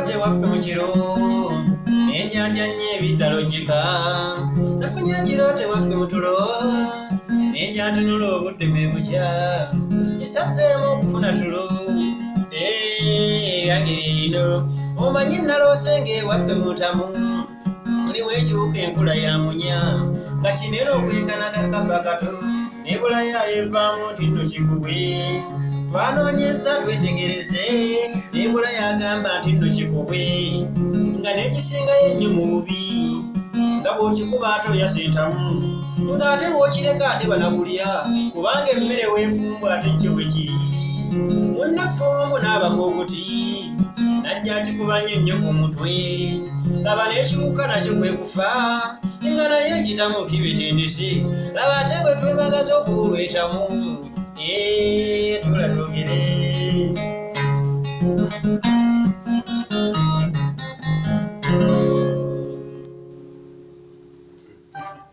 tewaffe mu kiro n'ennyanja nnyo ebitalojjeka nafunya kiro tewaffe mu tulo n'enjantunula obudde bwe bukya isazeemu okufuna tulo yange ino omanyi naloose ng'ewaffe mu ntamu mulimu ekiwuka enkula ya munya nga kinene okwekana kakaba kato nebula yayo evaamu nti nno kikubwe twanoonyeza twetegereze nebula yagamba nti nno kikubwe nga n'ekisingayo ennyo mu bubi nga bw'okikuba ate oyasentamu ng'ate lw'okireka ate banagulya kubanga emmere weefumbwa ate kyo bwe kiri munnafoomu n'abagoogoti najja akikubanye nnyo ku mutwe laba n'ekiwuka nakyo kwe kufa nga naye ekitamu kibetendese laba ate bwe twebagaza okubulwetamu tula twogere